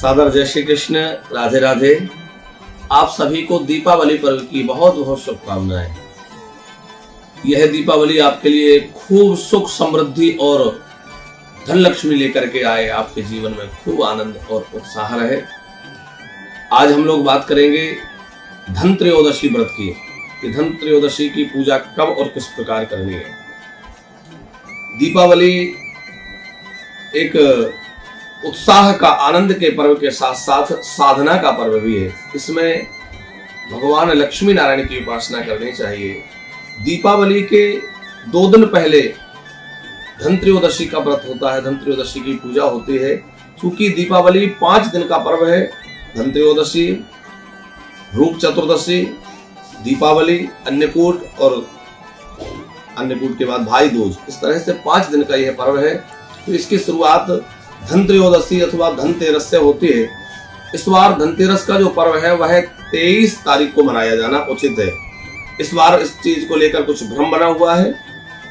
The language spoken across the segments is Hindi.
सादर जय श्री कृष्ण, राधे राधे। आप सभी को दीपावली पर्व की बहुत बहुत शुभकामनाएं। यह दीपावली आपके लिए खूब सुख समृद्धि और धन लक्ष्मी लेकर के आए, आपके जीवन में खूब आनंद और उत्साह रहे। आज हम लोग बात करेंगे धन त्रयोदशी व्रत की कि धन त्रयोदशी की पूजा कब और किस प्रकार करनी है। दीपावली एक उत्साह का, आनंद के पर्व के साथ साथ साधना का पर्व भी है। इसमें भगवान लक्ष्मी नारायण की उपासना करनी चाहिए। दीपावली के 2 दिन पहले धन त्रयोदशी का व्रत होता है, धन त्रयोदशी की पूजा होती है। चूंकि दीपावली 5 दिन का पर्व है, धन त्रयोदशी, रूप चतुर्दशी, दीपावली, अन्नकूट और अन्नकूट के बाद भाई दूज, इस तरह से 5 दिन का यह पर्व है। तो इसकी शुरुआत धन त्रयोदशी अथवा धनतेरस से होती है। इस बार धनतेरस का जो पर्व है वह 23 तारीख को मनाया जाना उचित है। इस बार इस चीज को लेकर कुछ भ्रम बना हुआ है,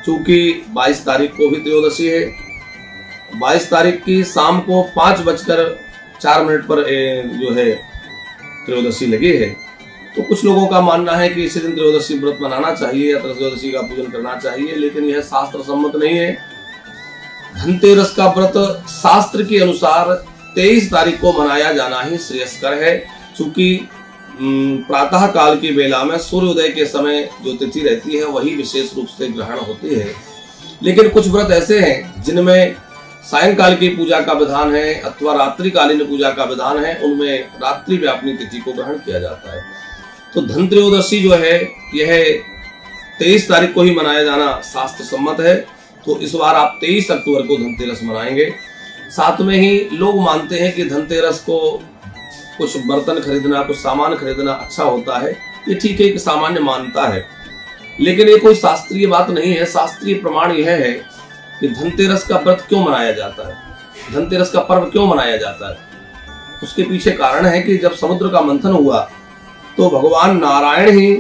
क्योंकि 22 तारीख को भी त्रयोदशी है। 22 तारीख की शाम को 5:04 पर जो है त्रयोदशी लगी है। तो कुछ लोगों का मानना है कि इसी दिन त्रयोदशी व्रत मनाना चाहिए या त्रयोदशी का पूजन करना चाहिए, लेकिन यह शास्त्र सम्मत नहीं है। धनतेरस का व्रत शास्त्र के अनुसार 23 तारीख को मनाया जाना ही श्रेयस्कर है, क्योंकि प्रातः काल की बेला में सूर्योदय के समय जो तिथि रहती है वही विशेष रूप से ग्रहण होती है। लेकिन कुछ व्रत ऐसे हैं जिनमें सायंकाल की पूजा का विधान है अथवा रात्रिकालीन पूजा का विधान है, उनमें रात्रि व्यापनी तिथि को ग्रहण किया जाता है। तो धन त्रयोदशी जो है यह 23 तारीख को ही मनाया जाना शास्त्र सम्मत है। तो इस बार आप 23 अक्टूबर को धनतेरस मनाएंगे। साथ में ही लोग मानते हैं कि धनतेरस को कुछ बर्तन खरीदना, कुछ सामान खरीदना अच्छा होता है। ये ठीक है, एक सामान्य मान्यता है, लेकिन ये कोई शास्त्रीय बात नहीं है। शास्त्रीय प्रमाण यह है कि धनतेरस का व्रत क्यों मनाया जाता है, धनतेरस का पर्व क्यों मनाया जाता है। उसके पीछे कारण है कि जब समुद्र का मंथन हुआ तो भगवान नारायण ही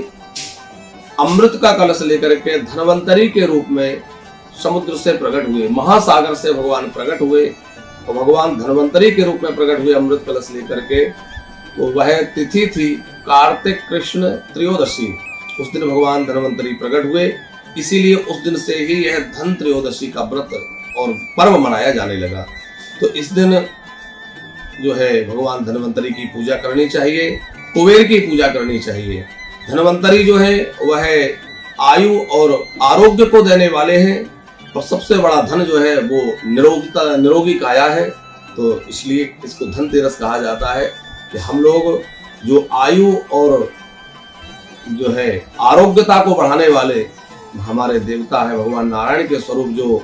अमृत का कलश लेकर के धनवंतरी के रूप में समुद्र से प्रकट हुए, महासागर से भगवान प्रकट हुए और भगवान धनवंतरी के रूप में प्रकट हुए अमृत कलश लेकर के। तो वह तिथि थी कार्तिक कृष्ण त्रयोदशी। उस दिन भगवान धनवंतरी प्रकट हुए, इसीलिए उस दिन से ही यह धन त्रयोदशी का व्रत और पर्व मनाया जाने लगा। तो इस दिन जो है भगवान धनवंतरी की पूजा करनी चाहिए, कुबेर की पूजा करनी चाहिए। धनवंतरी जो है वह आयु और आरोग्य को देने वाले हैं और सबसे बड़ा धन जो है वो निरोगी काया है। तो इसलिए इसको धनतेरस कहा जाता है कि हम लोग जो आयु और जो है आरोग्यता को बढ़ाने वाले हमारे देवता है भगवान नारायण के स्वरूप जो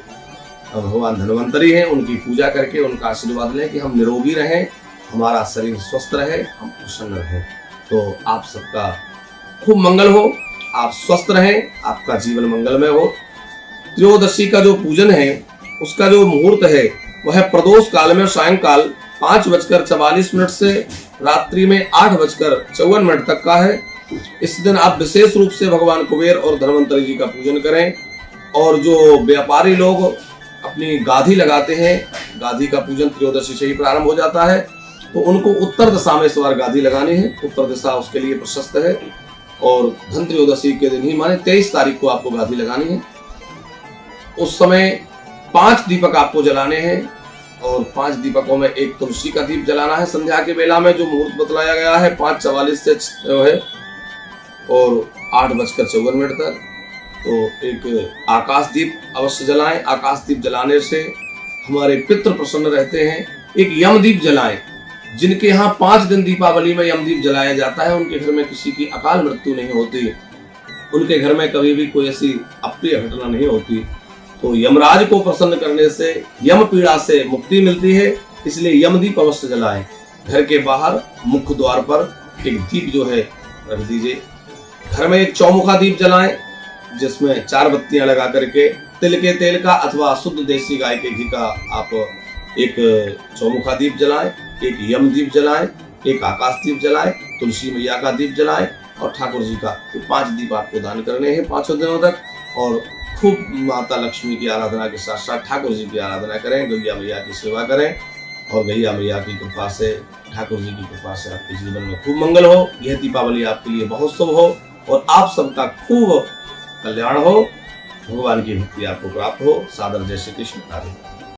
भगवान धनवंतरी हैं, उनकी पूजा करके उनका आशीर्वाद लें कि हम निरोगी रहें, हमारा शरीर स्वस्थ रहे, हम प्रसन्न रहें। तो आप सबका खूब मंगल हो, आप स्वस्थ रहें, आपका जीवन मंगलमय हो। त्रयोदशी का जो पूजन है उसका जो मुहूर्त है वह प्रदोष काल में सायंकाल 5:44 से रात्रि में 8:54 तक का है। इस दिन आप विशेष रूप से भगवान कुबेर और धनवंतरी जी का पूजन करें। और जो व्यापारी लोग अपनी गाधी लगाते हैं, गाधी का पूजन त्रयोदशी से ही प्रारंभ हो जाता है, तो उनको उत्तर दिशा में इस बार गाधी लगानी है। उत्तर दिशा उसके लिए प्रशस्त है और धन त्रयोदशी के दिन ही माने 23 तारीख को आपको गाधी लगानी है। उस समय 5 दीपक आपको जलाने हैं और 5 दीपकों में एक तुलसी का दीप जलाना है। संध्या के बेला में जो मुहूर्त बतलाया गया है 5:44 से है और 8:54 तक, तो एक आकाश दीप अवश्य जलाएं। आकाश दीप जलाने से हमारे पितृ प्रसन्न रहते हैं। एक यम दीप जलाएं। जिनके यहाँ 5 दिन दीपावली में यम दीप जलाया जाता है उनके घर में किसी की अकाल मृत्यु नहीं होती, उनके घर में कभी भी कोई ऐसी अप्रिय घटना नहीं होती। तो यमराज को प्रसन्न करने से, यम पीड़ा से मुक्ति मिलती है, इसलिए यम दीप अवश्य जलाएं। घर के बाहर मुख्य द्वार पर एक दीप जो है रख दीजिए। घर में एक चौमुखा दीप जलाएं जिसमें 4 बत्तियां लगा करके तिल के तेल का अथवा शुद्ध देसी गाय के घी का आप एक चौमुखा दीप जलाएं, एक यम दीप जलाएं, एक आकाश दीप जलाएं, तुलसी मैया का दीप जलाएं और ठाकुर जी का। तो 5 दीप आपको दान करने हैं 5 दिनों तक। और खूब माता लक्ष्मी की आराधना के साथ साथ ठाकुर जी की आराधना करें, गैया मैया की सेवा करें और गैया मैया की कृपा से, ठाकुर जी की कृपा से आपके जीवन में खूब मंगल हो। यह दीपावली आपके लिए बहुत शुभ हो और आप सबका खूब कल्याण हो। भगवान की भक्ति आपको प्राप्त हो। सादर जय श्री कृष्ण। राधे।